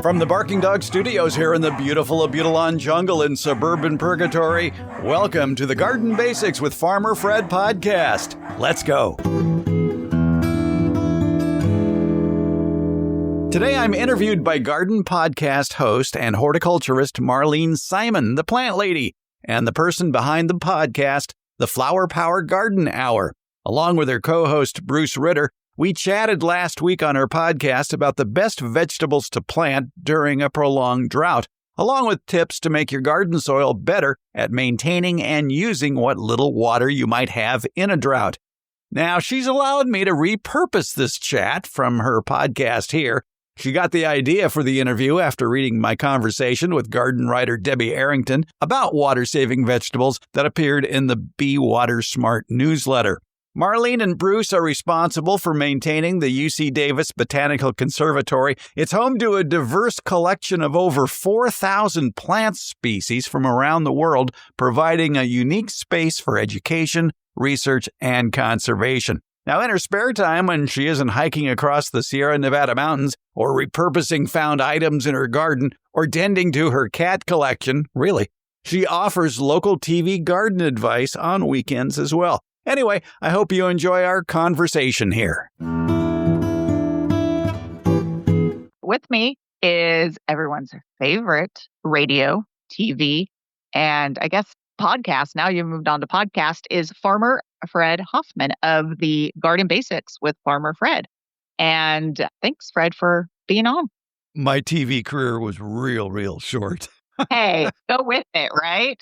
From the Barking Dog Studios here in the beautiful Abutilon jungle in suburban Purgatory, welcome to the Garden Basics with Farmer Fred podcast. Let's go. Today I'm interviewed by garden podcast host and horticulturist Marlene Simon, the plant lady, and the person behind the podcast, the Flower Power Garden Hour. Along with her co-host Bruce Ritter, we chatted last week on our podcast about the best vegetables to plant during a prolonged drought, along with tips to make your garden soil better at maintaining and using what little water you might have in a drought. Now, she's allowed me to repurpose this chat from her podcast here. She got the idea for the interview after reading my conversation with garden writer Debbie Arrington about water-saving vegetables that appeared in the Be Water Smart newsletter. Marlene and Bruce are responsible for maintaining the UC Davis Botanical Conservatory. It's home to a diverse collection of over 4,000 plant species from around the world, providing a unique space for education, research, and conservation. Now, in her spare time, when she isn't hiking across the Sierra Nevada mountains or repurposing found items in her garden or tending to her cat collection, she offers local TV garden advice on weekends as well. Anyway, I hope you enjoy our conversation here. With me is everyone's favorite radio, TV, and I guess podcast. Now you've moved on to podcast, is Farmer Fred Hoffman of the Garden Basics with Farmer Fred. And thanks, Fred, for being on. My TV career was real short. Hey, go with it, right?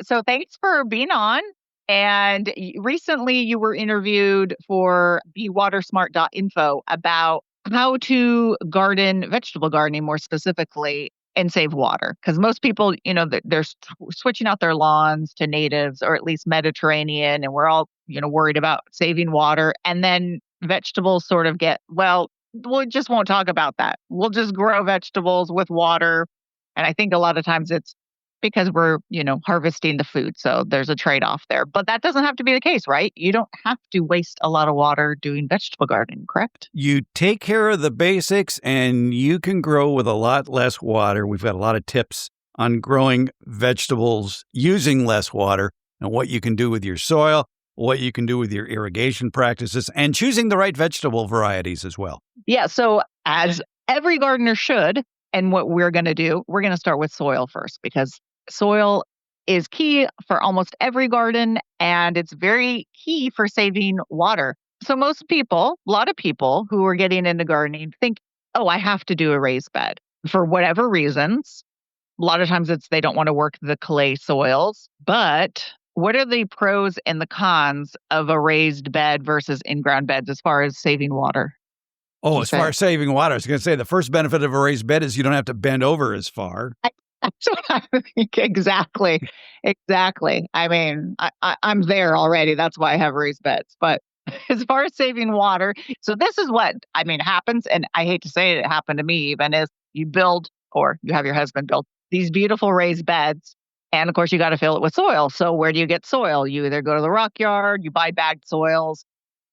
So thanks for being on. And recently you were interviewed for bewatersmart.info about how to garden, vegetable gardening more specifically, and save water. Because most people, they're switching out their lawns to natives or at least Mediterranean, and we're all, worried about saving water. And then vegetables sort of get, we just won't talk about that. We'll just grow vegetables with water. And I think a lot of times it's because we're, harvesting the food. So there's a trade-off there. But that doesn't have to be the case, right? You don't have to waste a lot of water doing vegetable gardening, correct? You take care of the basics and you can grow with a lot less water. We've got a lot of tips on growing vegetables using less water and what you can do with your soil, what you can do with your irrigation practices, and choosing the right vegetable varieties as well. Yeah. So as every gardener should, and what we're going to do, we're going to start with soil first, because soil is key for almost every garden, and it's very key for saving water. So most people, a lot of people who are getting into gardening think, I have to do a raised bed for whatever reasons. A lot of times it's they don't want to work the clay soils. But what are the pros and the cons of a raised bed versus in-ground beds as far as saving water? Oh, as far as saving water, I was going to say the first benefit of a raised bed is you don't have to bend over as far. That's what I think. Exactly. I mean, I'm there already. That's why I have raised beds. But as far as saving water, so this is what, happens. And I hate to say it happened to me even, is you build, or you have your husband build, these beautiful raised beds. And of course, you got to fill it with soil. So where do you get soil? You either go to the rock yard, you buy bagged soils,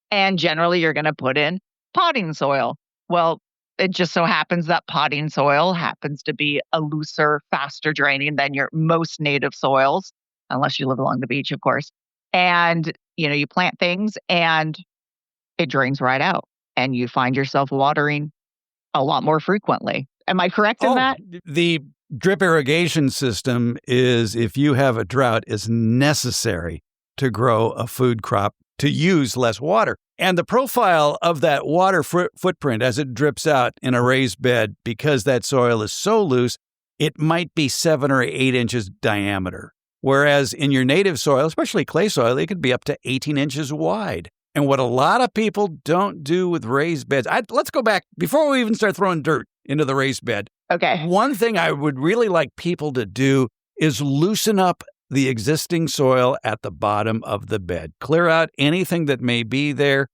and generally you're going to put in potting soil. Well, it just so happens that potting soil happens to be a looser, faster draining than your most native soils, unless you live along the beach, of course. And, you plant things and it drains right out and you find yourself watering a lot more frequently. Am I correct in that? The drip irrigation system is, if you have a drought, is necessary to grow a food crop to use less water. And the profile of that water footprint as it drips out in a raised bed, because that soil is so loose, it might be 7 or 8 inches diameter. Whereas in your native soil, especially clay soil, it could be up to 18 inches wide. And what a lot of people don't do with raised beds, let's go back before we even start throwing dirt into the raised bed. Okay. One thing I would really like people to do is loosen up the existing soil at the bottom of the bed. Clear out anything that may be there,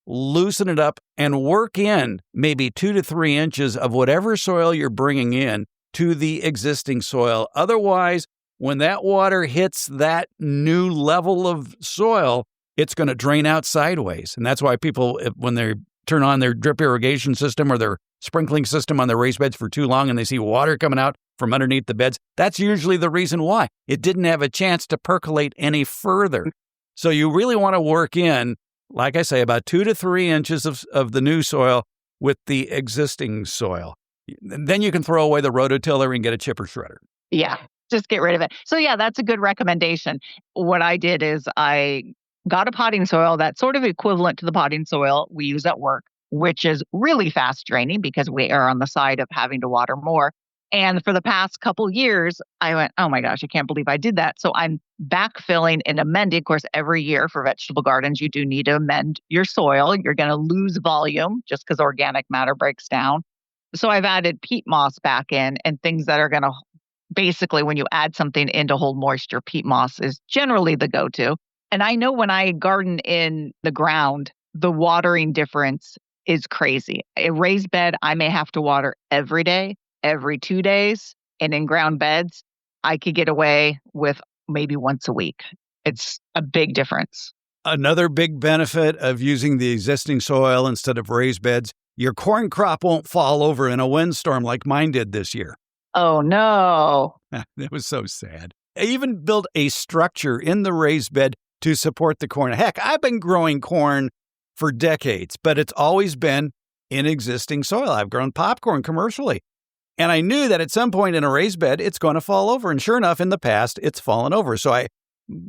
loosen it up, and work in maybe 2 to 3 inches of whatever soil you're bringing in to the existing soil. Otherwise, when that water hits that new level of soil, it's going to drain out sideways. And that's why people, when they're turn on their drip irrigation system or their sprinkling system on their raised beds for too long and they see water coming out from underneath the beds. That's usually the reason why. It didn't have a chance to percolate any further. So you really want to work in, like I say, about 2 to 3 inches of the new soil with the existing soil. Then you can throw away the rototiller and get a chipper shredder. Yeah, just get rid of it. So yeah, that's a good recommendation. What I did is I got a potting soil that's sort of equivalent to the potting soil we use at work, which is really fast draining because we are on the side of having to water more. And for the past couple years, I went, oh my gosh, I can't believe I did that. So I'm backfilling and amending. Of course, every year for vegetable gardens, you do need to amend your soil. You're going to lose volume just because organic matter breaks down. So I've added peat moss back in and things that are going to basically, when you add something in to hold moisture, peat moss is generally the go-to. And I know when I garden in the ground, the watering difference is crazy. A raised bed, I may have to water every day, every 2 days. And in ground beds, I could get away with maybe once a week. It's a big difference. Another big benefit of using the existing soil instead of raised beds, your corn crop won't fall over in a windstorm like mine did this year. Oh, no. That was so sad. I even built a structure in the raised bed to support the corn. Heck, I've been growing corn for decades, but it's always been in existing soil. I've grown popcorn commercially. And I knew that at some point in a raised bed, it's going to fall over. And sure enough, in the past, it's fallen over. So I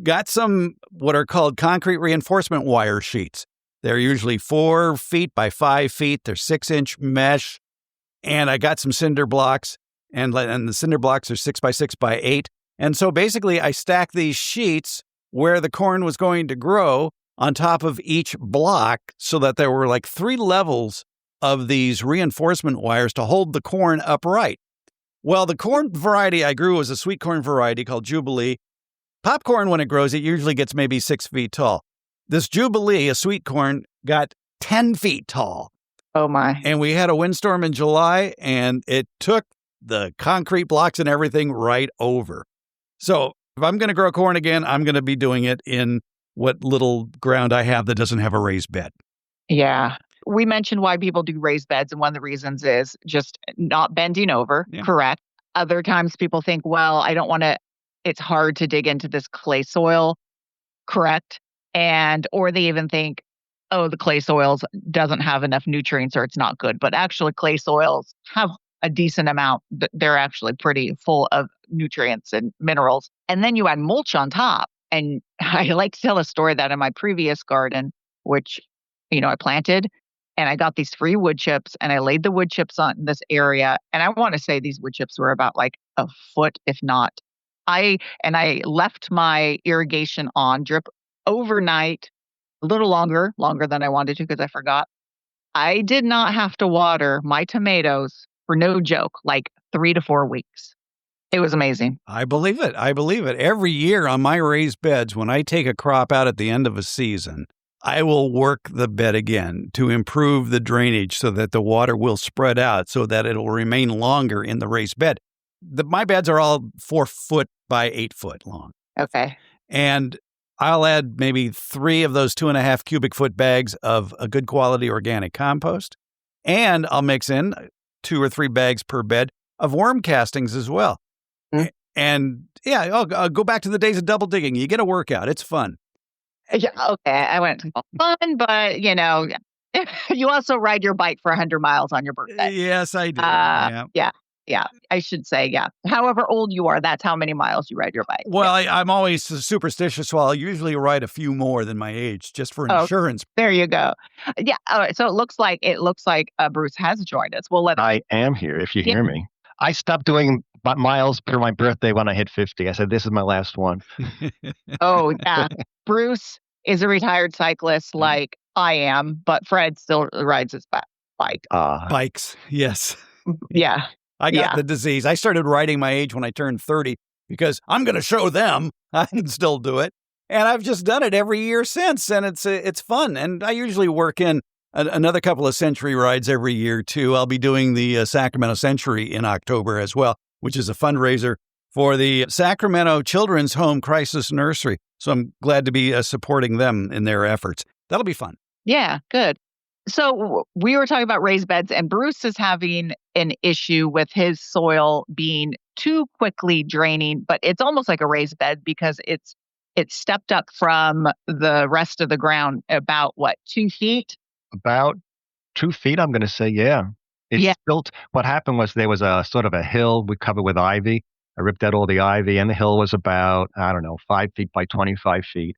got some what are called concrete reinforcement wire sheets. They're usually 4 feet by 5 feet. They're 6-inch mesh. And I got some cinder blocks, and the cinder blocks are 6 by 6 by 8. And so basically, I stacked these sheets where the corn was going to grow on top of each block so that there were like 3 levels of these reinforcement wires to hold the corn upright. Well, the corn variety I grew was a sweet corn variety called Jubilee. Popcorn, when it grows, it usually gets maybe 6 feet tall. This Jubilee, a sweet corn, got 10 feet tall. Oh, my. And we had a windstorm in July, and it took the concrete blocks and everything right over. So if I'm going to grow corn again, I'm going to be doing it in what little ground I have that doesn't have a raised bed. Yeah. We mentioned why people do raised beds, and one of the reasons is just not bending over, correct? Other times people think, well, I don't want to, it's hard to dig into this clay soil, correct? Or they even think, oh, the clay soils doesn't have enough nutrients or it's not good. But actually, clay soils have a decent amount. They're actually pretty full of nutrients and minerals. And then you add mulch on top. And I like to tell a story that in my previous garden, which, I planted, and I got these free wood chips, and I laid the wood chips on this area. And I want to say these wood chips were about like a foot, if not. I left my irrigation on drip overnight, a little longer than I wanted to because I forgot. I did not have to water my tomatoes, for no joke, like 3 to 4 weeks. It was amazing. I believe it. Every year on my raised beds, when I take a crop out at the end of a season, I will work the bed again to improve the drainage so that the water will spread out so that it'll remain longer in the raised bed. My beds are all 4 foot by 8 foot long. Okay. And I'll add maybe 3 of those 2.5 cubic foot bags of a good quality organic compost. And I'll mix in 2 or 3 bags per bed of worm castings as well. Mm. And I'll go back to the days of double digging. You get a workout. It's fun. Yeah, okay. I went fun, but you also ride your bike for 100 miles on your birthday. Yes, I do. Yeah. I should say, yeah. However old you are, that's how many miles you ride your bike. Well, I'm always superstitious, so I'll usually ride a few more than my age just for insurance. There you go. Yeah. All right. So it looks like Bruce has joined us. I am here. If you hear me, I stopped doing miles per my birthday when I hit 50. I said, this is my last one. Oh, yeah. Bruce is a retired cyclist like I am, but Fred still rides his bike. Bikes, yes. Yeah. I got the disease. I started riding my age when I turned 30 because I'm going to show them I can still do it. And I've just done it every year since, and it's fun. And I usually work in another couple of century rides every year, too. I'll be doing the Sacramento Century in October as well, which is a fundraiser for the Sacramento Children's Home Crisis Nursery. So I'm glad to be supporting them in their efforts. That'll be fun. Yeah, good. So we were talking about raised beds, and Bruce is having an issue with his soil being too quickly draining, but it's almost like a raised bed because it's stepped up from the rest of the ground about what, 2 feet? About 2 feet, I'm going to say, yeah. It's Yeah. built. What happened was there was a sort of a hill we covered with ivy. I ripped out all the ivy, and the hill was about, I don't know, 5 feet by 25 feet.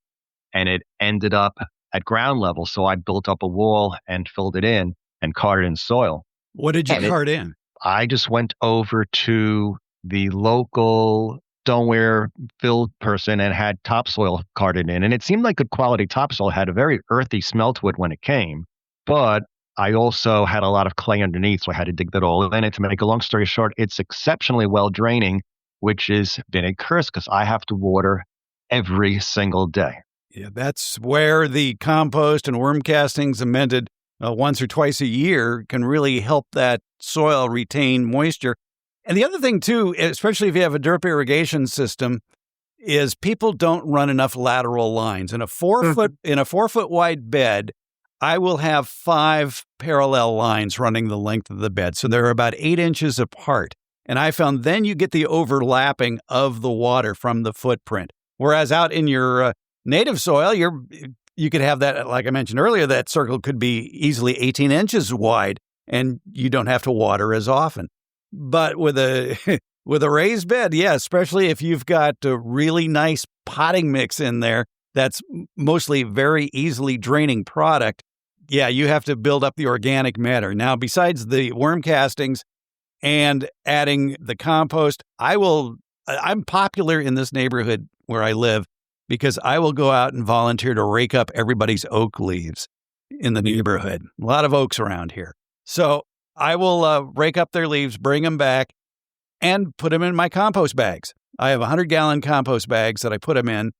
And it ended up at ground level. So I built up a wall and filled it in and carted in soil. What did you And cart in? I just went over to the local stoneware field person and had topsoil carted in. And it seemed like good quality topsoil, had a very earthy smell to it when it came. But I also had a lot of clay underneath, so I had to dig that all in. And to make a long story short, it's exceptionally well draining, which has been a curse because I have to water every single day. Yeah, that's where the compost and worm castings amended once or twice a year can really help that soil retain moisture. And the other thing too, especially if you have a drip irrigation system, is people don't run enough lateral lines. In a 4 foot wide bed, I will have 5 parallel lines running the length of the bed. So they're about 8 inches apart. And I found then you get the overlapping of the water from the footprint. Whereas out in your native soil, you could have that, like I mentioned earlier, that circle could be easily 18 inches wide and you don't have to water as often. But with a with a raised bed, yeah, especially if you've got a really nice potting mix in there, that's mostly very easily draining product. Yeah, you have to build up the organic matter. Now, besides the worm castings and adding the compost, I'm popular in this neighborhood where I live because I will go out and volunteer to rake up everybody's oak leaves in the neighborhood. A lot of oaks around here. So I will rake up their leaves, bring them back, and put them in my compost bags. I have 100-gallon compost bags that I put them in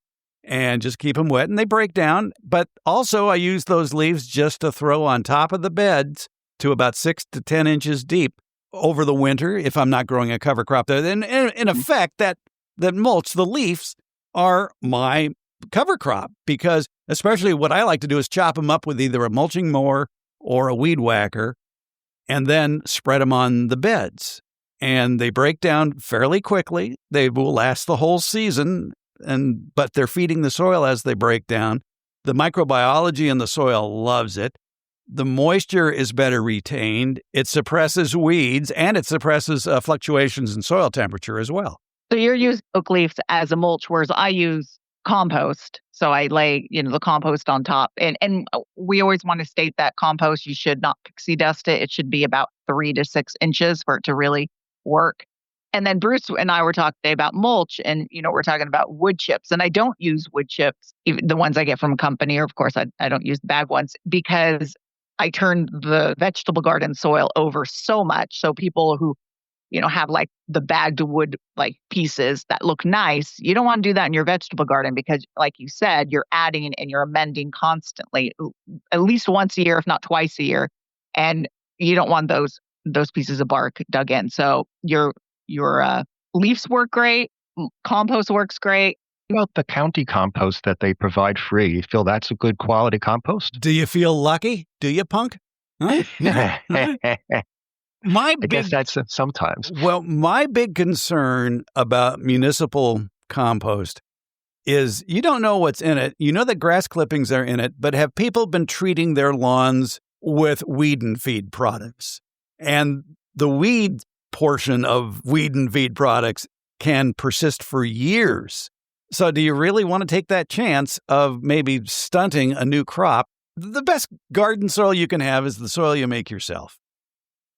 and just keep them wet, and they break down. But also I use those leaves just to throw on top of the beds to about 6 to 10 inches deep over the winter if I'm not growing a cover crop there. Then in effect, that mulch, the leaves, are my cover crop because especially what I like to do is chop them up with either a mulching mower or a weed whacker and then spread them on the beds. And they break down fairly quickly. They will last the whole season, but they're feeding the soil as they break down. The microbiology in the soil loves it. The moisture is better retained. It suppresses weeds and it suppresses fluctuations in soil temperature as well. So you're using oak leaves as a mulch, whereas I use compost. So I lay, the compost on top. And we always want to state that compost, you should not pixie dust it. It should be about 3 to 6 inches for it to really work. And then Bruce and I were talking today about mulch, and we're talking about wood chips. And I don't use wood chips, even the ones I get from a company, or of course I don't use the bag ones, because I turned the vegetable garden soil over so much. So people who have like the bagged wood like pieces that look nice. You don't want to do that in your vegetable garden because, like you said, you're adding and you're amending constantly, at least once a year, if not twice a year, and you don't want those pieces of bark dug in. So your leaves work great, compost works great. What about the county compost that they provide free? You feel that's a good quality compost? Do you feel lucky? Do you, punk? Huh? I guess that's sometimes. Well, my big concern about municipal compost is you don't know what's in it. You know that grass clippings are in it, but have people been treating their lawns with weed and feed products? And the weed portion of weed and feed products can persist for years. So do you really want to take that chance of maybe stunting a new crop? The best garden soil you can have is the soil you make yourself.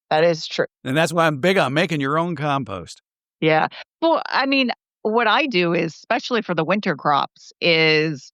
That is true. And that's why I'm big on making your own compost. Yeah. Well, I mean, what I do is, especially for the winter crops, is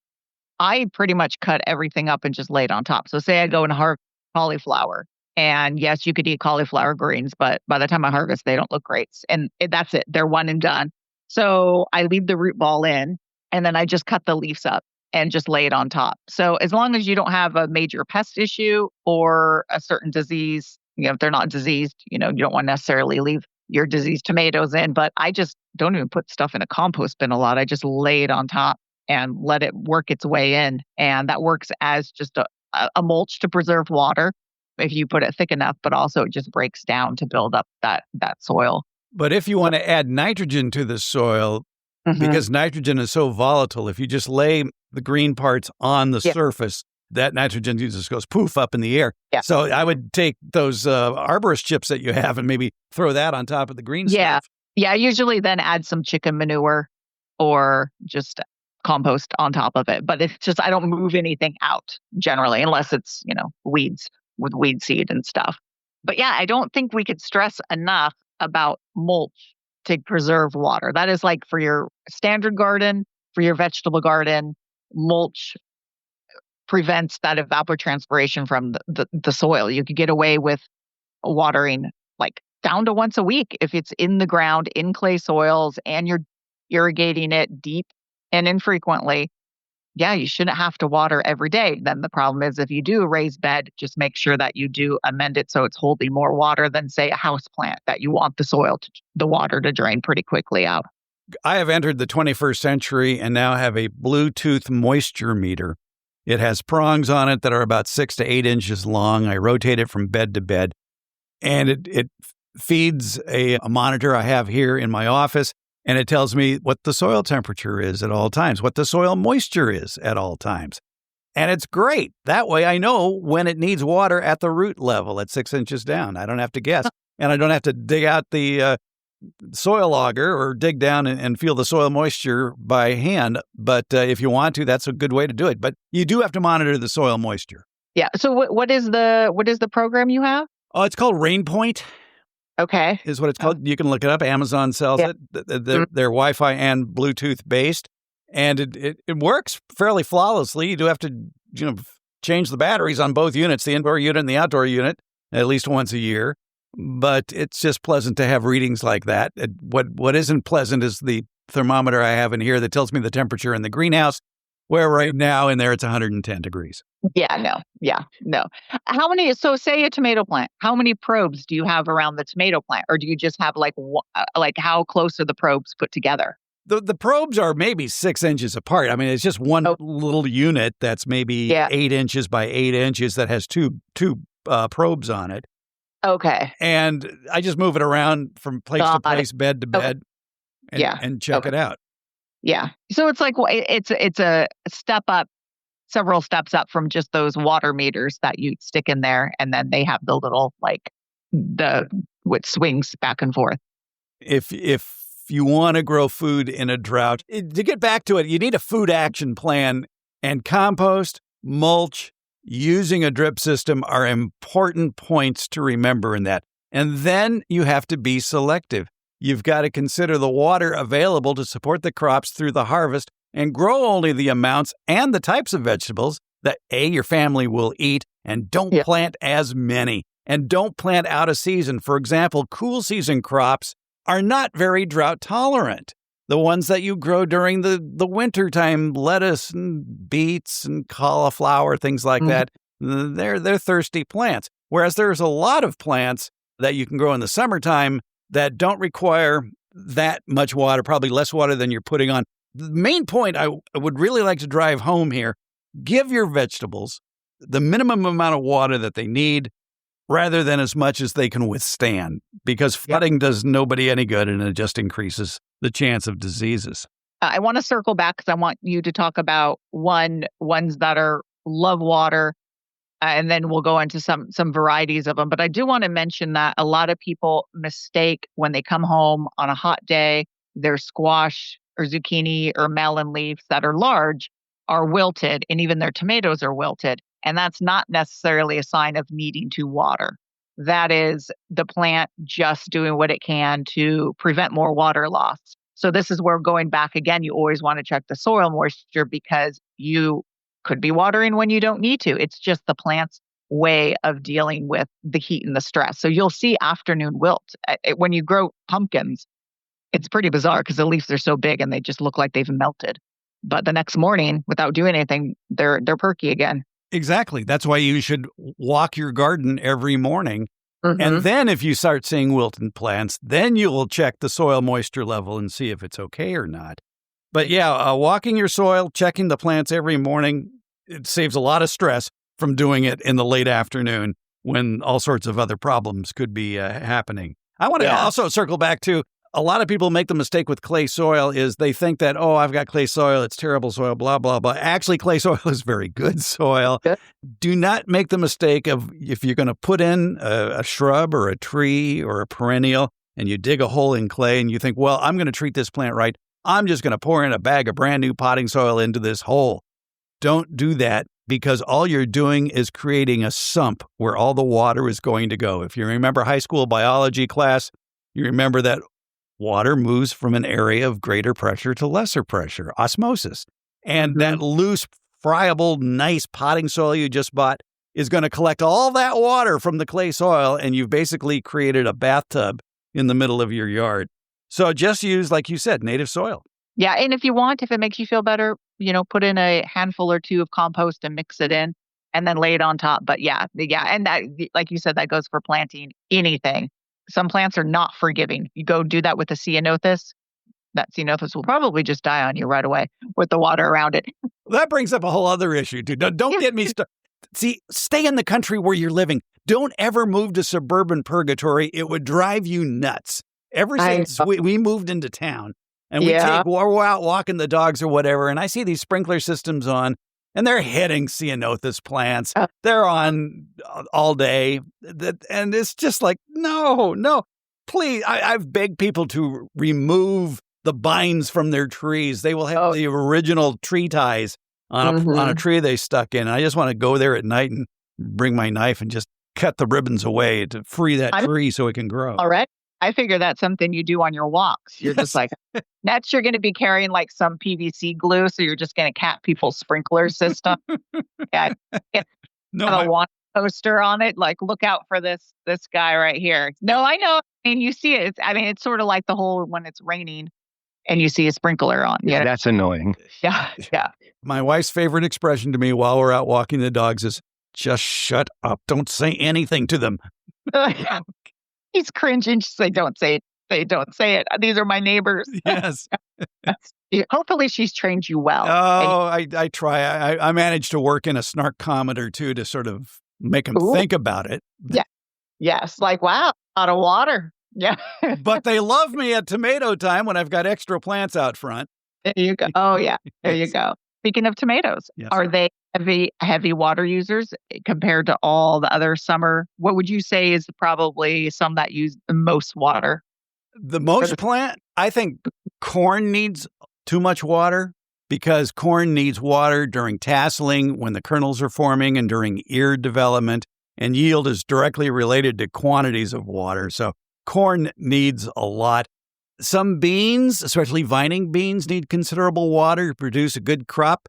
I pretty much cut everything up and just lay it on top. So say I go and harvest cauliflower. And yes, you could eat cauliflower greens, but by the time I harvest, they don't look great. And that's it. They're one and done. So I leave the root ball in, and then I just cut the leaves up and just lay it on top. So as long as you don't have a major pest issue or a certain disease, if they're not diseased, you don't want to necessarily leave your diseased tomatoes in. But I just don't even put stuff in a compost bin a lot. I just lay it on top and let it work its way in. And that works as just a mulch to preserve water. if you put it thick enough, but also it just breaks down to build up that soil. But if you want to add nitrogen to the soil, because nitrogen is so volatile, if you just lay the green parts on the surface, that nitrogen just goes poof up in the air. Yeah. So I would take those arborist chips that you have and maybe throw that on top of the green stuff. Yeah, I usually then add some chicken manure or just compost on top of it. But it's just, I don't move anything out generally, unless it's, weeds with weed seed and stuff. But yeah, I don't think we could stress enough about mulch to preserve water. That is like for your standard garden, for your vegetable garden, mulch prevents that evapotranspiration from the soil. You could get away with watering like down to once a week if it's in the ground in clay soils and you're irrigating it deep and infrequently. Yeah, you shouldn't have to water every day. Then the problem is if you do a raised bed, just make sure that you do amend it so it's holding more water than, say, a house plant that you want the water to drain pretty quickly out. I have entered the 21st century and now have a Bluetooth moisture meter. It has prongs on it that are about 6 to 8 inches long. I rotate it from bed to bed, and it feeds a monitor I have here in my office. And it tells me what the soil temperature is at all times, what the soil moisture is at all times. And it's great. That way I know when it needs water at the root level at 6 inches down. I don't have to guess. And I don't have to dig out the soil auger or dig down and feel the soil moisture by hand. But if you want to, that's a good way to do it. But you do have to monitor the soil moisture. Yeah. So what is the program you have? Oh, it's called RainPoint. Okay. Is what it's called. You can look it up. Amazon sells it. They're Wi-Fi and Bluetooth based, and it works fairly flawlessly. You do have to change the batteries on both units, the indoor unit and the outdoor unit, at least once a year. But it's just pleasant to have readings like that. What isn't pleasant is the thermometer I have in here that tells me the temperature in the greenhouse, where right now in there it's 110 degrees. Yeah, no. How many, so say a tomato plant, how many probes do you have around the tomato plant? Or do you just have like how close are the probes put together? The probes are maybe 6 inches apart. I mean, it's just one little unit that's maybe 8 inches by 8 inches that has two probes on it. Okay. And I just move it around from place to place, bed to bed, and check it out. Yeah. So it's like, it's a step up, several steps up from just those water meters that you stick in there. And then they have the little, which swings back and forth. If you want to grow food in a drought, to get back to it, you need a food action plan, and compost, mulch, using a drip system are important points to remember in that. And then you have to be selective. You've got to consider the water available to support the crops through the harvest and grow only the amounts and the types of vegetables that your family will eat, and don't plant as many, and don't plant out of season. For example, cool season crops are not very drought tolerant. The ones that you grow during the wintertime, lettuce and beets and cauliflower, things like that, they're thirsty plants. Whereas there's a lot of plants that you can grow in the summertime that don't require that much water, probably less water than you're putting on. The main point I would really like to drive home here, give your vegetables the minimum amount of water that they need rather than as much as they can withstand, because flooding does nobody any good, and it just increases the chance of diseases. I want to circle back because I want you to talk about ones that love water, and then we'll go into some varieties of them. But I do want to mention that a lot of people mistake when they come home on a hot day, their squash or zucchini or melon leaves that are large are wilted, and even their tomatoes are wilted. And that's not necessarily a sign of needing to water. That is the plant just doing what it can to prevent more water loss. So this is where, going back again, you always want to check the soil moisture, because you could be watering when you don't need to. It's just the plant's way of dealing with the heat and the stress. So you'll see afternoon wilt. When you grow pumpkins, it's pretty bizarre because the leaves are so big and they just look like they've melted. But the next morning, without doing anything, they're perky again. Exactly. That's why you should walk your garden every morning. And then if you start seeing wilted plants, then you will check the soil moisture level and see if it's okay or not. But walking your soil, checking the plants every morning, it saves a lot of stress from doing it in the late afternoon. when all sorts of other problems could be happening. I want to Yeah. also circle back to a lot of people make the mistake with clay soil is they think that, oh, I've got clay soil, it's terrible soil, blah, blah, blah. Actually, clay soil is very good soil. Good. Do not make the mistake of if you're going to put in a shrub or a tree or a perennial and you dig a hole in clay and you think, well, I'm going to treat this plant right. I'm just going to pour in a bag of brand new potting soil into this hole. Don't do that because all you're doing is creating a sump where all the water is going to go. If you remember high school biology class, you remember that water moves from an area of greater pressure to lesser pressure, osmosis. And that loose, friable, nice potting soil you just bought is going to collect all that water from the clay soil, and you've basically created a bathtub in the middle of your yard. So just use, like you said, native soil. Yeah. And if you want, if it makes you feel better, put in a handful or two of compost and mix it in and then lay it on top. But yeah. And that, like you said, that goes for planting anything. Some plants are not forgiving. You go do that with a ceanothus. That ceanothus will probably just die on you right away with the water around it. That brings up a whole other issue, too. Don't get me started. See, stay in the country where you're living. Don't ever move to suburban purgatory. It would drive you nuts. Ever since we moved into town and we're out walking the dogs or whatever, and I see these sprinkler systems on, and they're hitting ceanothus plants. They're on all day. And it's just like, no, please. I've begged people to remove the binds from their trees. They will have the original tree ties on a tree they stuck in. I just want to go there at night and bring my knife and just cut the ribbons away to free that tree so it can grow. All right. I figure that's something you do on your walks. You're just like, next you're going to be carrying like some PVC glue. So you're just going to cap people's sprinkler system. Yeah. A water poster on it. Like, look out for this guy right here. No, I know. I mean, you see it. It's sort of like the whole when it's raining and you see a sprinkler on. Yeah, that's annoying. Yeah. Yeah. My wife's favorite expression to me while we're out walking the dogs is just shut up. Don't say anything to them. He's cringing. She's like, don't say it. Don't say it. These are my neighbors. Yes. Hopefully she's trained you well. Oh, I try. I managed to work in a snarkometer too to sort of make them think about it. Yeah. Yes. Like, wow, out of water. Yeah. But they love me at tomato time when I've got extra plants out front. There you go. Oh, yeah. There you go. Speaking of tomatoes, are they heavy water users compared to all the other summer? What would you say is probably some that use the most water? The most plant? I think corn needs too much water because corn needs water during tasseling when the kernels are forming and during ear development, and yield is directly related to quantities of water. So corn needs a lot. Some beans, especially vining beans, need considerable water to produce a good crop.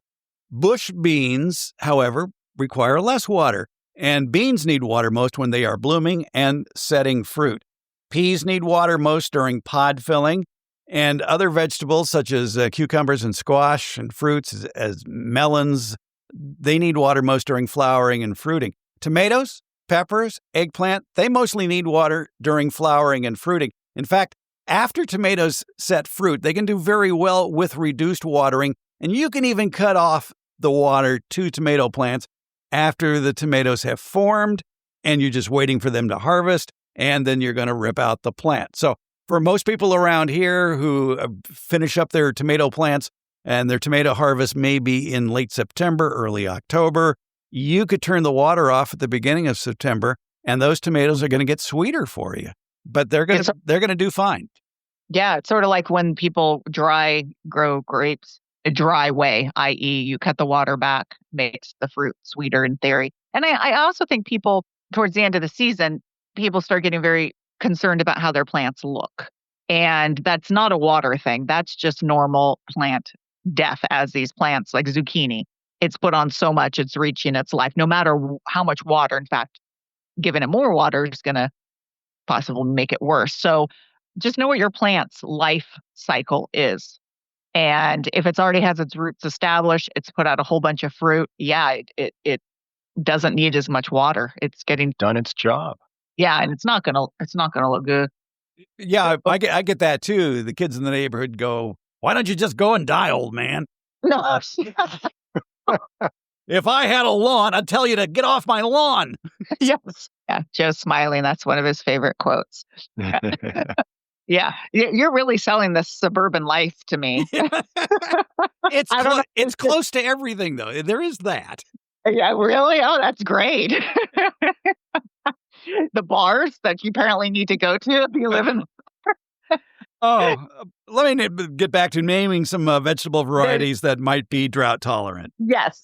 Bush beans, however, require less water, and beans need water most when they are blooming and setting fruit. Peas need water most during pod filling, and other vegetables such as cucumbers and squash and fruits as melons, they need water most during flowering and fruiting. Tomatoes, peppers, eggplant, they mostly need water during flowering and fruiting. In fact, after tomatoes set fruit, they can do very well with reduced watering, and you can even cut off the water to tomato plants after the tomatoes have formed, and you're just waiting for them to harvest, and then you're going to rip out the plant. So for most people around here who finish up their tomato plants and their tomato harvest may be in late September, early October, you could turn the water off at the beginning of September, and those tomatoes are going to get sweeter for you. But they're going to do fine. Yeah, it's sort of like when people grow grapes a dry way, i.e. you cut the water back, makes the fruit sweeter in theory. And I also think people, towards the end of the season, people start getting very concerned about how their plants look. And that's not a water thing. That's just normal plant death as these plants, like zucchini. It's put on so much, it's reaching its life, no matter how much water. In fact, giving it more water is going to possibly make it worse. So just know what your plant's life cycle is. And if it's already has its roots established, it's put out a whole bunch of fruit. Yeah, it doesn't need as much water. It's getting done its job. Yeah, and it's not gonna look good. Yeah, I get that too. The kids in the neighborhood go, "Why don't you just go and die, old man?" No. If I had a lawn, I'd tell you to get off my lawn. Yes. Yeah. Joe's smiling. That's one of his favorite quotes. Yeah. You're really selling this suburban life to me. It's I don't know. it's close to everything, though. There is that. Yeah, really? Oh, that's great. The bars that you apparently need to go to if you live in. Oh, let me get back to naming some vegetable varieties that might be drought tolerant. Yes.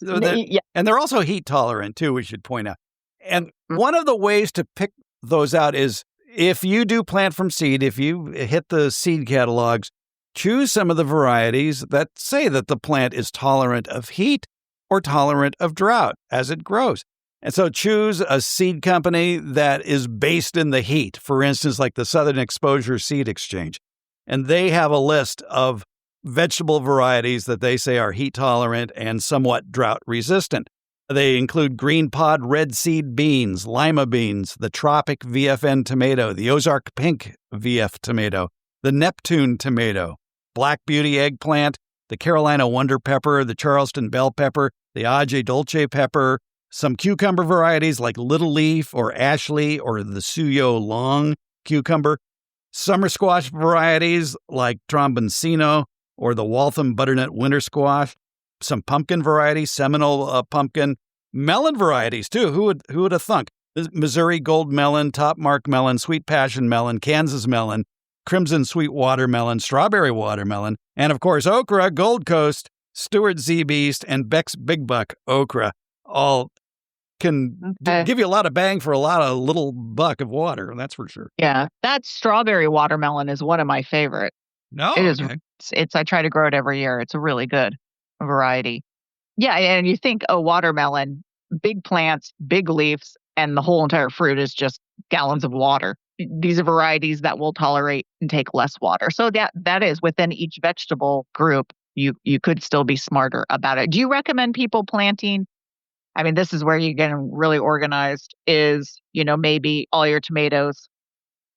And they're also heat tolerant, too, we should point out. And Mm-hmm. one of the ways to pick those out is if you do plant from seed, if you hit the seed catalogs, choose some of the varieties that say that the plant is tolerant of heat or tolerant of drought as it grows. And so choose a seed company that is based in the heat, for instance, like the Southern Exposure Seed Exchange. And they have a list of vegetable varieties that they say are heat tolerant and somewhat drought resistant. They include green pod red seed beans, lima beans, the Tropic VFN tomato, the Ozark Pink VF tomato, the Neptune tomato, Black Beauty eggplant, the Carolina Wonder pepper, the Charleston bell pepper, the Aje Dolce pepper, some cucumber varieties like Little Leaf or Ashley or the Suyo Long cucumber, summer squash varieties like Tromboncino or the Waltham butternut winter squash, some pumpkin varieties, Seminole pumpkin, melon varieties too. Who would have thunk? Missouri gold melon, top mark melon, sweet passion melon, Kansas melon, crimson sweet watermelon, strawberry watermelon, and of course okra, Gold Coast, Stewart Z Beast, and Beck's Big Buck okra. All can give you a lot of bang for a lot of little buck of water. That's for sure. Yeah, that strawberry watermelon is one of my favorite. No, it is. Okay. It's. I try to grow it every year. It's a really good variety. Yeah, and you think, oh, watermelon, big plants, big leaves, and the whole entire fruit is just gallons of water. These are varieties that will tolerate and take less water. So that is within each vegetable group. You could still be smarter about it. Do you recommend people planting? I mean, this is where you get really organized is, maybe all your tomatoes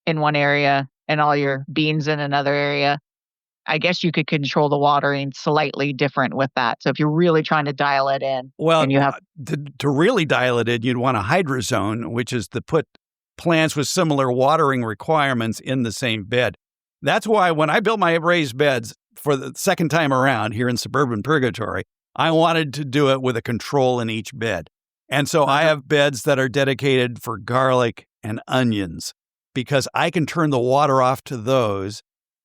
in one area and all your beans in another area. I guess you could control the watering slightly different with that. So if you're really trying to dial it in, well, and you have to really dial it in, you'd want a hydrozone, which is to put plants with similar watering requirements in the same bed. That's why when I built my raised beds for the second time around here in suburban purgatory, I wanted to do it with a control in each bed. And so I have beds that are dedicated for garlic and onions because I can turn the water off to those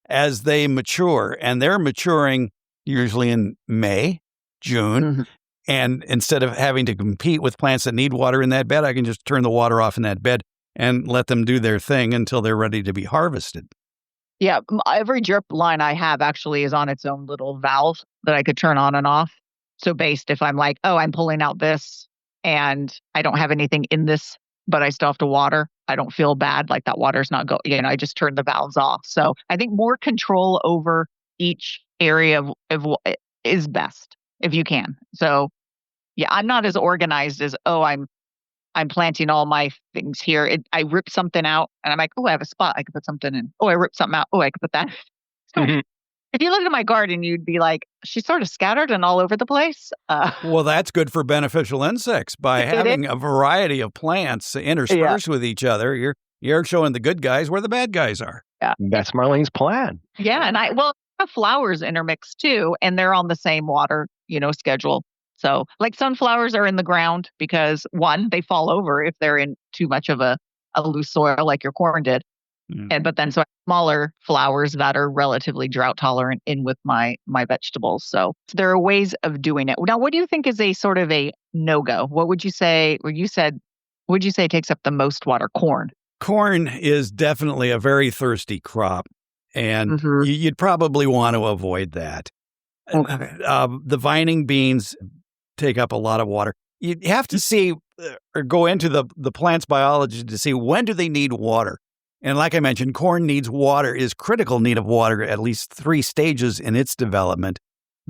as they mature. And they're maturing usually in May, June. Mm-hmm. And instead of having to compete with plants that need water in that bed, I can just turn the water off in that bed and let them do their thing until they're ready to be harvested. Yeah, every drip line I have actually is on its own little valve that I could turn on and off. So based if I'm like, oh, I'm pulling out this and I don't have anything in this, but I still have to water, I don't feel bad. Like that water's not going, I just turned the valves off. So I think more control over each area of is best if you can. So yeah, I'm not as organized as, oh, I'm planting all my things here. I rip something out and I'm like, oh, I have a spot. I could put something in. Oh, I ripped something out. Oh, I could put that. Mm-hmm. If you look at my garden, you'd be like, she's sort of scattered and all over the place. Well, that's good for beneficial insects. By having a variety of plants interspersed with each other, you're showing the good guys where the bad guys are. Yeah. That's Marlene's plan. Yeah. And I have flowers intermixed too, and they're on the same water, schedule. So like sunflowers are in the ground because one, they fall over if they're in too much of a loose soil like your corn did. But then so I have smaller flowers that are relatively drought tolerant in with my vegetables. So there are ways of doing it. Now, what do you think is a sort of a no-go? What would you say, would you say takes up the most water? Corn. Corn is definitely a very thirsty crop, and you'd probably want to avoid that. Okay. The vining beans take up a lot of water. You have to see or go into the plant's biology to see when do they need water. And like I mentioned, corn needs water, is critical need of water at least 3 stages in its development.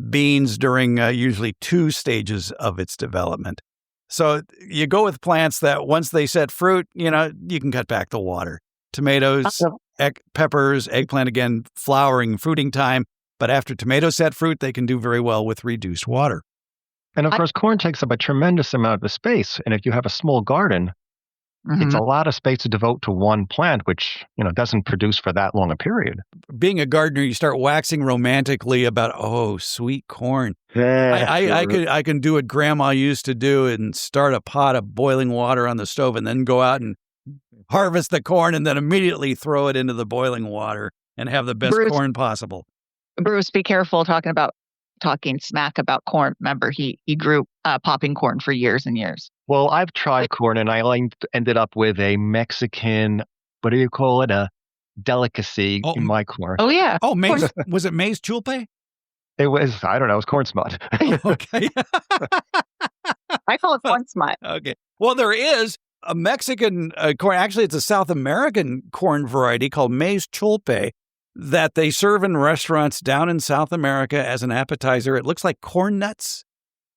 Beans during usually 2 stages of its development. So you go with plants that once they set fruit, you can cut back the water. Tomatoes, peppers, eggplant, again, flowering, fruiting time. But after tomatoes set fruit, they can do very well with reduced water. And of course, corn takes up a tremendous amount of space. And if you have a small garden, Mm-hmm. it's a lot of space to devote to one plant, which, doesn't produce for that long a period. Being a gardener, you start waxing romantically about, oh, sweet corn. I can do what Grandma used to do and start a pot of boiling water on the stove and then go out and harvest the corn and then immediately throw it into the boiling water and have the best corn possible. Bruce, be careful talking smack about corn. Remember, he grew popping corn for years and years. Well, I've tried corn, and I ended up with a Mexican, what do you call it, a delicacy in my corn. Oh, yeah. Oh, maize. Was it maize chulpe? It was, I don't know, it was corn smut. Okay. I call it corn smut. Okay. Well, there is a Mexican corn. Actually, it's a South American corn variety called maize chulpe that they serve in restaurants down in South America as an appetizer. It looks like corn nuts.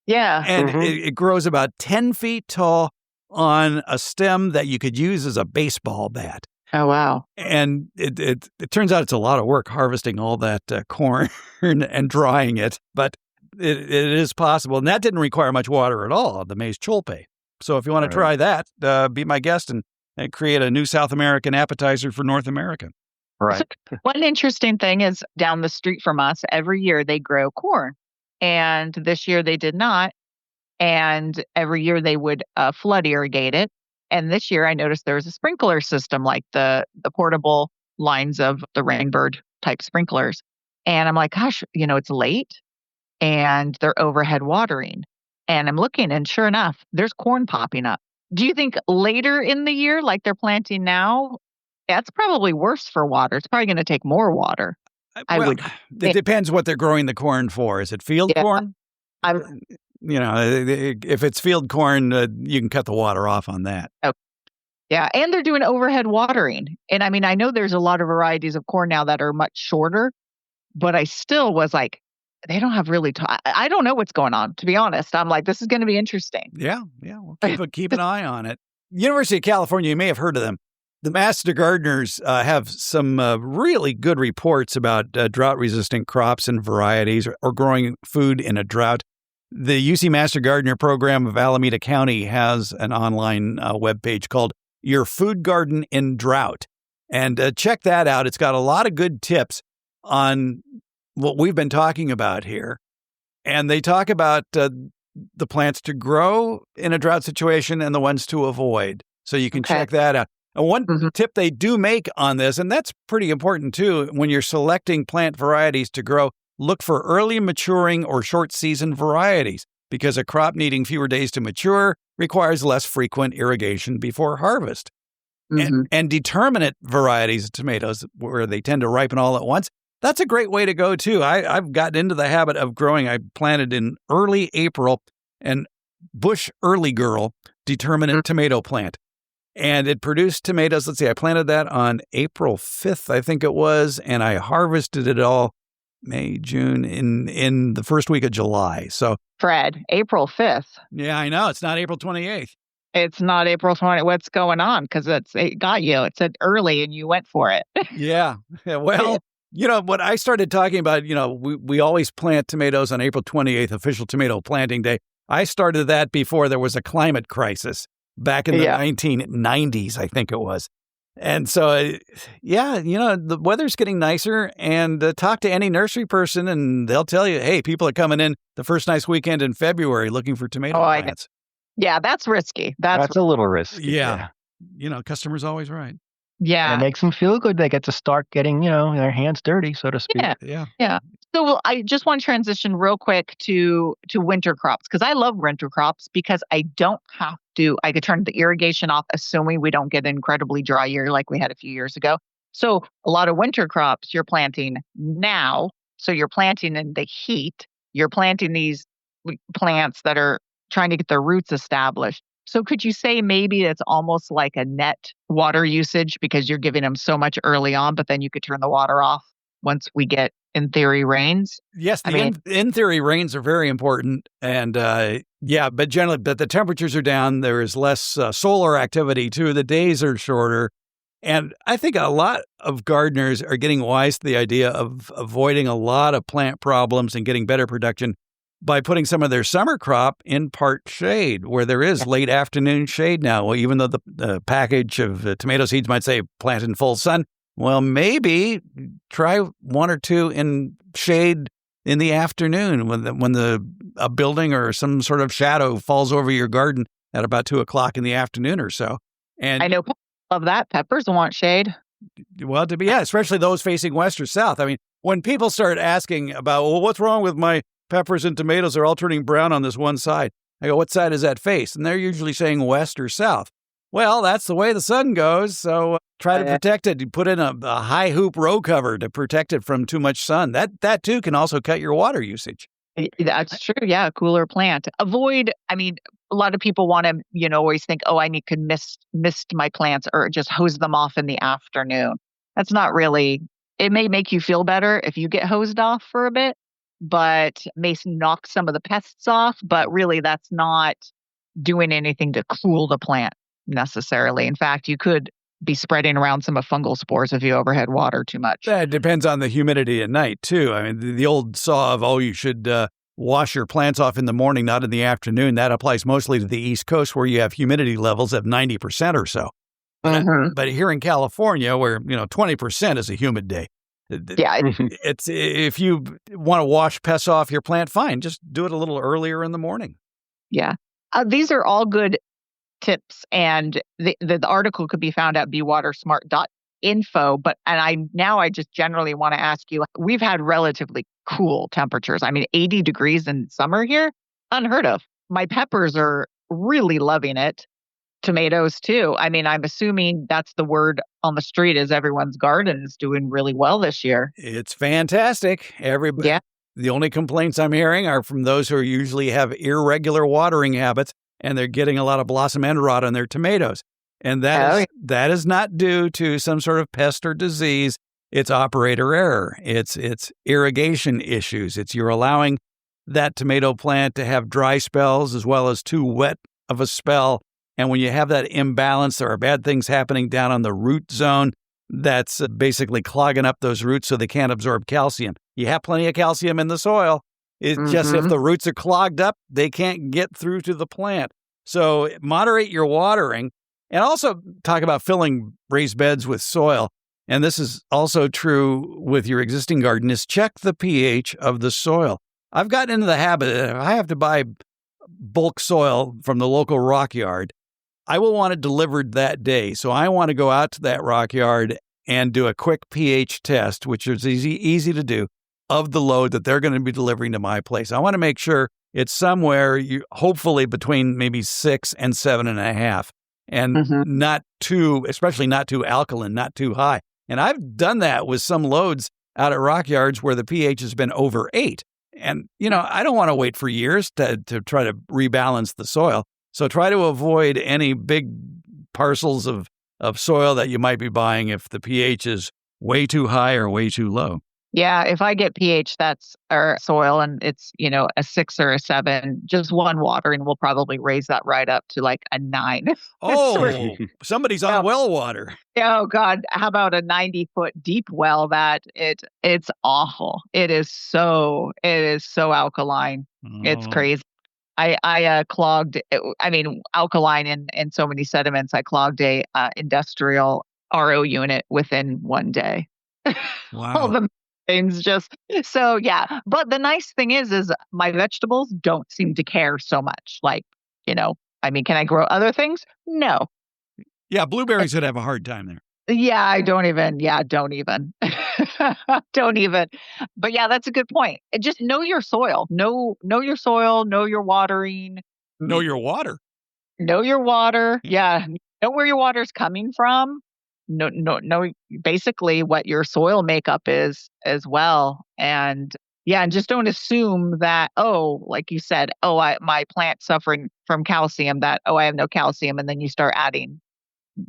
Yeah. And it grows about 10 feet tall on a stem that you could use as a baseball bat. Oh, wow. And it turns out it's a lot of work harvesting all that corn and drying it, but it is possible. And that didn't require much water at all, the maize chulpe. So if you want to try that, be my guest and create a new South American appetizer for North America. Right. So one interesting thing is down the street from us, every year they grow corn. And this year they did not. And every year they would flood irrigate it. And this year I noticed there was a sprinkler system, like the portable lines of the Rainbird type sprinklers. And I'm like, gosh, it's late and they're overhead watering. And I'm looking and sure enough, there's corn popping up. Do you think later in the year, like they're planting now, that's probably worse for water? It's probably going to take more water. It depends what they're growing the corn for. Is it field corn? If it's field corn, you can cut the water off on that. Oh, yeah. And they're doing overhead watering. And I mean, I know there's a lot of varieties of corn now that are much shorter, but I still was like, they don't have really, I don't know what's going on, to be honest. I'm like, this is going to be interesting. Yeah. We'll keep an eye on it. University of California, you may have heard of them. The Master Gardeners have some really good reports about drought-resistant crops and varieties or growing food in a drought. The UC Master Gardener program of Alameda County has an online webpage called Your Food Garden in Drought. And check that out. It's got a lot of good tips on what we've been talking about here. And they talk about the plants to grow in a drought situation and the ones to avoid. So you can check that out. And one tip they do make on this, and that's pretty important too, when you're selecting plant varieties to grow, look for early maturing or short season varieties because a crop needing fewer days to mature requires less frequent irrigation before harvest. And determinate varieties of tomatoes where they tend to ripen all at once, that's a great way to go too. I've gotten into the habit of growing. I planted in early April an Bush Early Girl determinate tomato plant. And it produced tomatoes. Let's see, I planted that on April 5th, I think it was, and I harvested it all May, June, in the first week of July. So, Fred, April 5th. Yeah, I know. It's not April 28th. It's not April 20th. What's going on? Because it got you. It said early and you went for it. Yeah. Well, what I started talking about, we always plant tomatoes on April 28th, official tomato planting day. I started that before there was a climate crisis. Back in the 1990s, I think it was. And so, the weather's getting nicer and talk to any nursery person and they'll tell you, hey, people are coming in the first nice weekend in February looking for tomato plants. Yeah, that's risky. That's a little risky. Yeah. Customer's always right. Yeah. It makes them feel good. They get to start getting, their hands dirty, so to speak. Yeah. So I just want to transition real quick to winter crops because I love winter crops because I could turn the irrigation off assuming we don't get an incredibly dry year like we had a few years ago. So a lot of winter crops you're planting now. So you're planting in the heat. You're planting these plants that are trying to get their roots established. So could you say maybe it's almost like a net water usage because you're giving them so much early on, but then you could turn the water off once we get, in theory, rains? Yes, in theory, rains are very important. And but generally, the temperatures are down. There is less solar activity too. The days are shorter. And I think a lot of gardeners are getting wise to the idea of avoiding a lot of plant problems and getting better production by putting some of their summer crop in part shade, where there is late afternoon shade now. Well, even though the package of tomato seeds might say plant in full sun, well, maybe try one or two in shade in the afternoon when a building or some sort of shadow falls over your garden at about 2:00 in the afternoon or so. And I know people love that. Peppers want shade. well, especially those facing west or south. I mean, when people start asking about, well, what's wrong with my peppers and tomatoes? They're all turning brown on this one side. I go, what side does that face? And they're usually saying west or south. Well, that's the way the sun goes, so try to protect it. You put in a high hoop row cover to protect it from too much sun. That too can also cut your water usage. That's true. Yeah, a cooler plant. Avoid, I mean, a lot of people want to, always think, oh, I need to mist my plants or just hose them off in the afternoon. That's not really, it may make you feel better if you get hosed off for a bit, but may knock some of the pests off. But really, that's not doing anything to cool the plant necessarily. In fact, you could be spreading around some of fungal spores if you overhead water too much. That depends on the humidity at night, too. I mean, the old saw of, you should wash your plants off in the morning, not in the afternoon. That applies mostly to the East Coast where you have humidity levels of 90% or so. But here in California, where 20% is a humid day. Yeah, it's if you want to wash pests off your plant, fine. Just do it a little earlier in the morning. Yeah, these are all good tips, and the article could be found at bewatersmart.info. But I just generally want to ask you: we've had relatively cool temperatures. I mean, 80 degrees in summer here, unheard of. My peppers are really loving it. Tomatoes too. I mean, I'm assuming that's the word on the street is everyone's garden is doing really well this year. It's fantastic. Everybody. Yeah. The only complaints I'm hearing are from those who usually have irregular watering habits, and they're getting a lot of blossom end rot on their tomatoes. And that is not due to some sort of pest or disease. It's operator error. It's irrigation issues. You're allowing that tomato plant to have dry spells as well as too wet of a spell. And when you have that imbalance, there are bad things happening down on the root zone that's basically clogging up those roots so they can't absorb calcium. You have plenty of calcium in the soil. It's just if the roots are clogged up, they can't get through to the plant. So moderate your watering, and also talk about filling raised beds with soil. And this is also true with your existing garden, is check the pH of the soil. I've gotten into the habit that if I have to buy bulk soil from the local rock yard, I will want it delivered that day. So I want to go out to that rock yard and do a quick pH test, which is easy to do, of the load that they're going to be delivering to my place. I want to make sure it's somewhere, hopefully between maybe 6 and 7.5, and not too, especially not too alkaline, not too high. And I've done that with some loads out at rock yards where the pH has been over 8. And, I don't want to wait for years to try to rebalance the soil. So try to avoid any big parcels of soil that you might be buying if the pH is way too high or way too low. Yeah, if I get pH that's our soil and it's, a 6 or a 7, just one watering will probably raise that right up to like a 9. Oh, somebody's on well water. Oh God, how about a 90-foot deep well that it's awful. It is so alkaline. It's crazy. I clogged, alkaline in so many sediments. I clogged a industrial RO unit within one day. Wow. All the things just, so yeah. But the nice thing is my vegetables don't seem to care so much. Like, can I grow other things? No. Yeah, blueberries would have a hard time there. Yeah, don't even. Don't even. But yeah, that's a good point. Just know your soil. Know your soil, know your watering. Know your water. Know your water. Yeah. Know where your water's coming from. Know basically what your soil makeup is as well. And yeah, and just don't assume that, like you said, my plant's suffering from calcium, that, I have no calcium. And then you start adding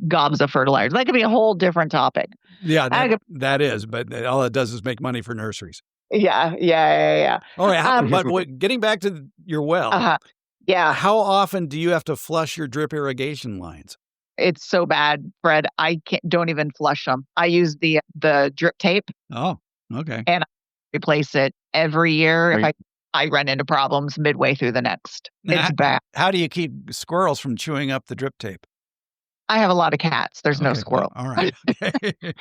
gobs of fertilizer. That could be a whole different topic. Yeah, that is, but all it does is make money for nurseries. Yeah. All right, but getting back to your well, yeah. How often do you have to flush your drip irrigation lines? It's so bad, Fred. I don't even flush them. I use the drip tape. Oh, okay. And I replace it every year. I run into problems midway through the next. It's bad. How do you keep squirrels from chewing up the drip tape? I have a lot of cats. There's no Okay, squirrel. all right.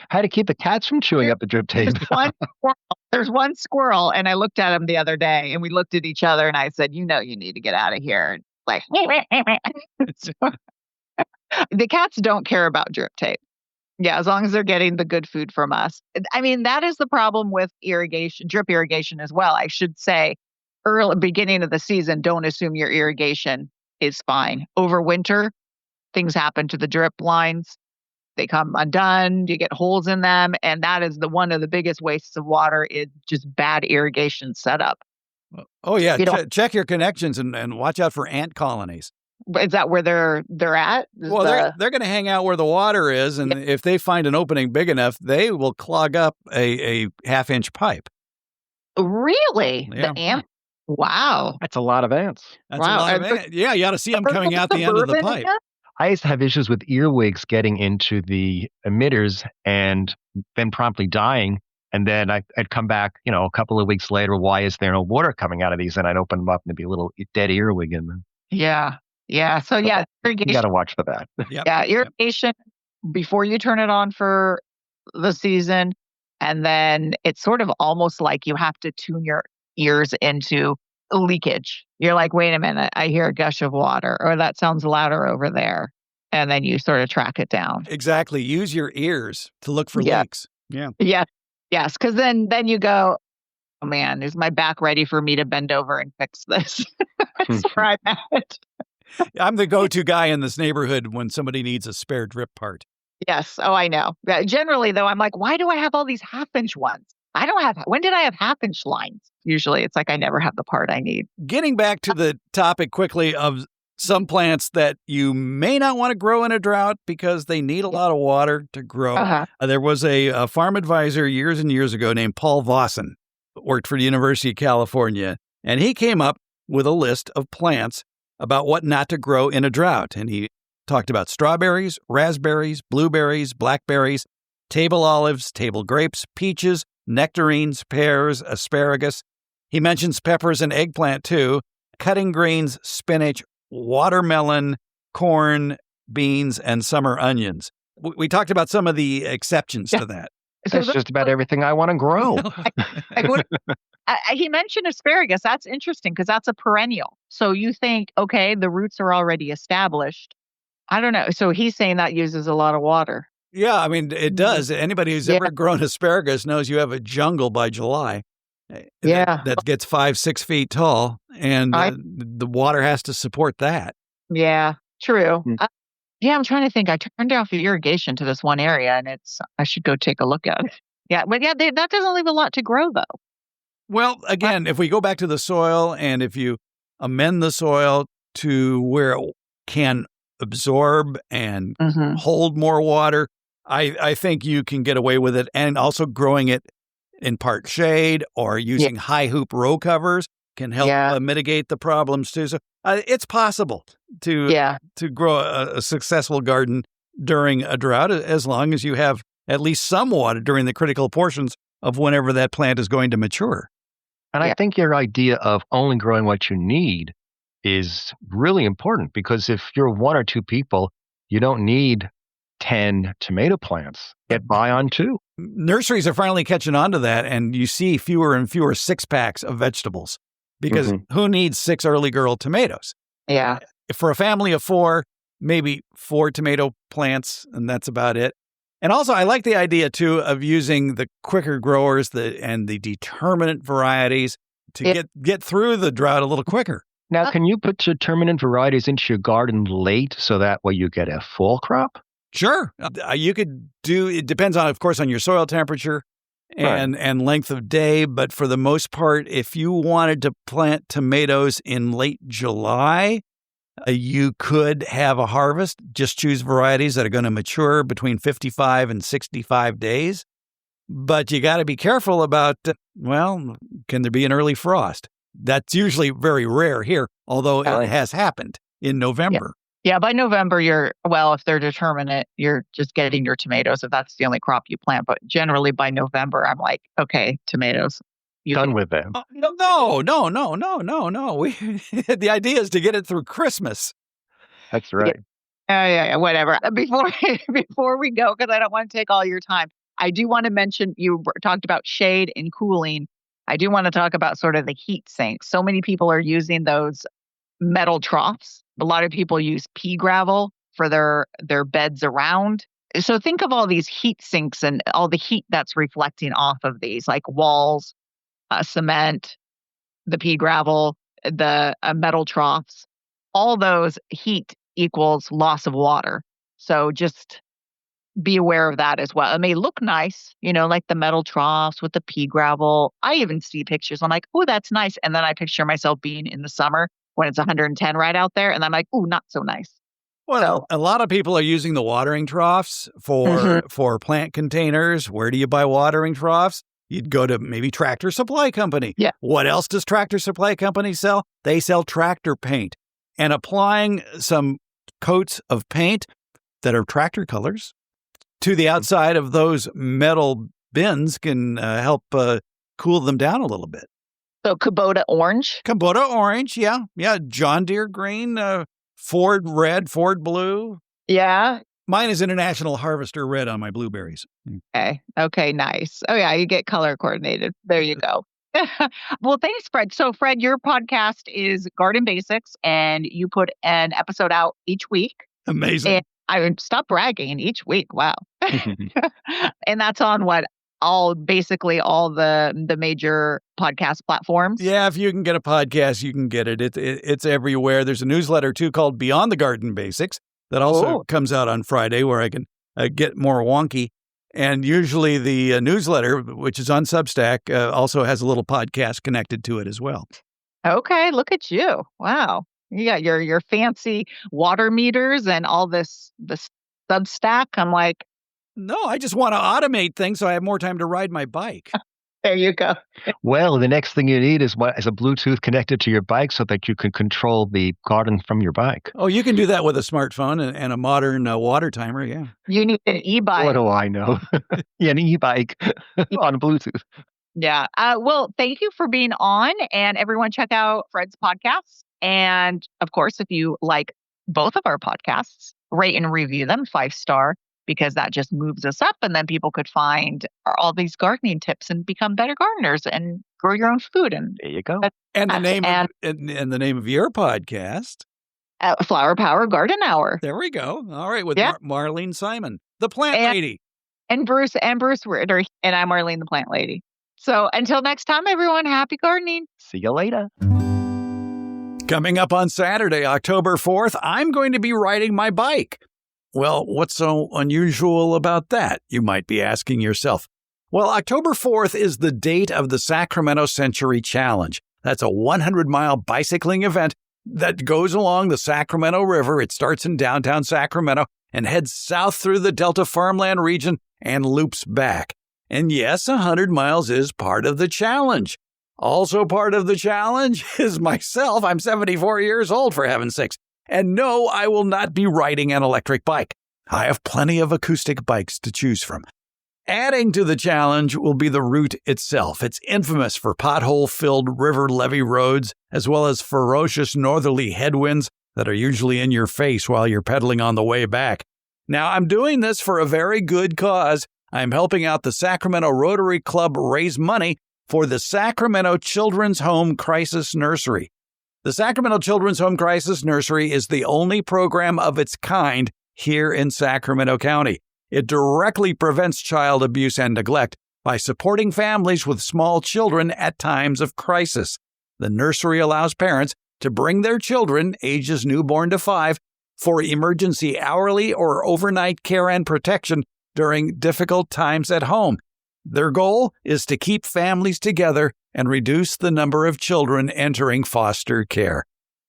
How to keep the cats from chewing up the drip tape? There's one squirrel, and I looked at him the other day, and we looked at each other, and I said, you need to get out of here. Like, so, the cats don't care about drip tape. Yeah, as long as they're getting the good food from us. I mean, that is the problem with irrigation, drip irrigation as well. I should say, beginning of the season, don't assume your irrigation is fine. Over winter, things happen to the drip lines. They come undone. You get holes in them. And that is one of the biggest wastes of water is just bad irrigation setup. Oh, yeah. Check your connections and watch out for ant colonies. Is that where they're at? Well, they're going to hang out where the water is. And if they find an opening big enough, they will clog up a half-inch pipe. Really? Yeah. The ant? Wow. That's a lot of ants. That's a lot of ants. Yeah, you ought to see them coming out the end of the pipe. I used to have issues with earwigs getting into the emitters and then promptly dying. And then I'd come back, a couple of weeks later, why is there no water coming out of these? And I'd open them up and there'd be a little dead earwig in them. Yeah. Yeah. So irrigation. You got to watch for that. Yep. Yeah. Irrigation before you turn it on for the season. And then it's sort of almost like you have to tune your ears into leakage. You're like, wait a minute, I hear a gush of water, or that sounds louder over there. And then you sort of track it down. Exactly. Use your ears to look for leaks. Yeah. Yeah. Yes. Because then you go, oh man, is my back ready for me to bend over and fix this? That's where I'm at. I'm the go-to guy in this neighborhood when somebody needs a spare drip part. Yes. Oh, I know. Generally, though, I'm like, why do I have all these half-inch ones? When did I have half-inch lines? Usually it's like I never have the part I need. Getting back to the topic quickly of some plants that you may not want to grow in a drought because they need a lot of water to grow. Uh-huh. There was a farm advisor years and years ago named Paul Vossen, worked for the University of California, and he came up with a list of plants about what not to grow in a drought. And he talked about strawberries, raspberries, blueberries, blackberries, table olives, table grapes, peaches, nectarines, pears, asparagus. He mentions peppers and eggplant too, cutting greens, spinach, watermelon, corn, beans, and summer onions. We talked about some of the exceptions to that. That's just about everything I want to grow. He mentioned asparagus. That's interesting because that's a perennial. So you think, okay, the roots are already established. I don't know. So he's saying that uses a lot of water. Yeah, I mean, it does. Anybody who's ever grown asparagus knows you have a jungle by July. That gets 5-6 feet tall, and the water has to support that. Yeah, true. I'm trying to think. I turned off the irrigation to this one area, and I should go take a look at it. Yeah, but that doesn't leave a lot to grow, though. Well, again, if we go back to the soil, and if you amend the soil to where it can absorb and hold more water, I think you can get away with it, and also growing it in part shade or using high hoop row covers can help mitigate the problems too. So it's possible to grow a successful garden during a drought as long as you have at least some water during the critical portions of whenever that plant is going to mature. And I think your idea of only growing what you need is really important because if you're one or two people, you don't need 10 tomato plants. Get by on 2. Nurseries are finally catching on to that, and you see fewer and fewer 6-packs of vegetables because who needs 6 early girl tomatoes? Yeah. For a family of 4, maybe 4 tomato plants, and that's about it. And also, I like the idea, too, of using the quicker growers and the determinate varieties to get through the drought a little quicker. Now, can you put determinate varieties into your garden late so that way you get a full crop? Sure. You could it depends on, of course, on your soil temperature and length of day. But for the most part, if you wanted to plant tomatoes in late July, you could have a harvest. Just choose varieties that are going to mature between 55 and 65 days. But you got to be careful about, can there be an early frost? That's usually very rare here, although it has happened in November. Yeah, by November, if they're determinate, you're just getting your tomatoes if that's the only crop you plant. But generally by November, I'm like, okay, tomatoes. Done with them. No. The idea is to get it through Christmas. That's right. Yeah, whatever. Before we go, because I don't want to take all your time, I do want to mention you talked about shade and cooling. I do want to talk about sort of the heat sinks. So many people are using those metal troughs. A lot of people use pea gravel for their beds around. So think of all these heat sinks and all the heat that's reflecting off of these, like walls, cement, the pea gravel, the metal troughs. All those heat equals loss of water. So just be aware of that as well. It may look nice, like the metal troughs with the pea gravel. I even see pictures. I'm like, oh, that's nice. And then I picture myself being in the summer when it's 110 right out there. And I'm like, oh, not so nice. Well, a lot of people are using the watering troughs for plant containers. Where do you buy watering troughs? You'd go to maybe Tractor Supply Company. Yeah. What else does Tractor Supply Company sell? They sell tractor paint. And applying some coats of paint that are tractor colors to the outside of those metal bins can help cool them down a little bit. So Kubota orange? Kubota orange, yeah. John Deere green, Ford red, Ford blue. Yeah. Mine is International Harvester red on my blueberries. Okay, nice. Oh, yeah, you get color coordinated. There you go. Well, thanks, Fred. So, Fred, your podcast is Garden Basics, and you put an episode out each week. Amazing. And I would stop bragging each week. Wow. And that's on basically all the major podcast platforms. Yeah, if you can get a podcast, you can get it. It's everywhere. There's a newsletter, too, called Beyond the Garden Basics that also comes out on Friday where I can get more wonky. And usually the newsletter, which is on Substack, also has a little podcast connected to it as well. Okay, look at you. Wow. You got your fancy water meters and all this Substack. I'm like, no, I just want to automate things so I have more time to ride my bike. There you go. Well, the next thing you need is a Bluetooth connected to your bike so that you can control the garden from your bike. Oh, you can do that with a smartphone and a modern water timer, yeah. You need an e-bike. What do I know? Yeah, an e-bike on Bluetooth. Yeah. Well, thank you for being on. And everyone check out Fred's podcast. And of course, if you like both of our podcasts, rate and review them 5-star. Because that just moves us up, and then people could find all these gardening tips and become better gardeners and grow your own food. And there you go. And the name of your podcast, Flower Power Garden Hour. There we go. All right, with Marlene Simon, the plant lady, and Bruce Ritter, and I'm Marlene, the plant lady. So until next time, everyone, happy gardening. See you later. Coming up on Saturday, October 4th, I'm going to be riding my bike. Well, what's so unusual about that, you might be asking yourself? Well, October 4th is the date of the Sacramento Century Challenge. That's a 100-mile bicycling event that goes along the Sacramento River. It starts in downtown Sacramento and heads south through the Delta farmland region and loops back. And yes, 100 miles is part of the challenge. Also part of the challenge is myself. I'm 74 years old, for heaven's sakes. And no, I will not be riding an electric bike. I have plenty of acoustic bikes to choose from. Adding to the challenge will be the route itself. It's infamous for pothole-filled river levee roads, as well as ferocious northerly headwinds that are usually in your face while you're pedaling on the way back. Now, I'm doing this for a very good cause. I'm helping out the Sacramento Rotary Club raise money for the Sacramento Children's Home Crisis Nursery. The Sacramento Children's Home Crisis Nursery is the only program of its kind here in Sacramento County. It directly prevents child abuse and neglect by supporting families with small children at times of crisis. The nursery allows parents to bring their children, ages newborn to 5, for emergency hourly or overnight care and protection during difficult times at home. Their goal is to keep families together and reduce the number of children entering foster care.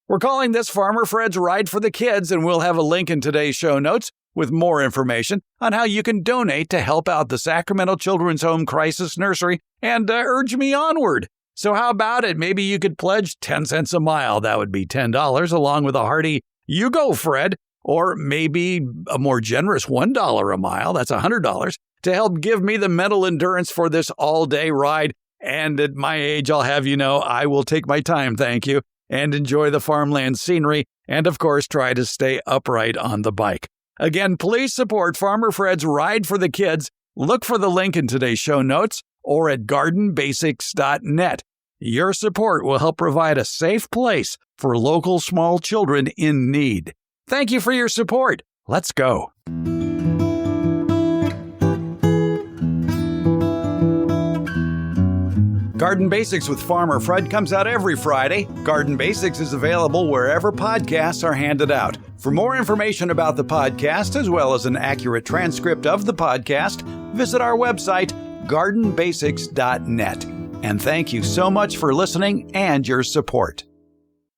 We're calling this Farmer Fred's Ride for the Kids, and we'll have a link in today's show notes with more information on how you can donate to help out the Sacramento Children's Home Crisis Nursery and urge me onward. So how about it? Maybe you could pledge 10 cents a mile. That would be $10, along with a hearty, "You go, Fred," or maybe a more generous $1 a mile. That's $100 to help give me the mental endurance for this all-day ride And at my age, I'll have you know, I will take my time, thank you, and enjoy the farmland scenery, and of course, try to stay upright on the bike. Again, please support Farmer Fred's Ride for the Kids. Look for the link in today's show notes or at gardenbasics.net. Your support will help provide a safe place for local small children in need. Thank you for your support. Let's go. Garden Basics with Farmer Fred comes out every Friday. Garden Basics is available wherever podcasts are handed out. For more information about the podcast, as well as an accurate transcript of the podcast, visit our website, gardenbasics.net. And thank you so much for listening and your support.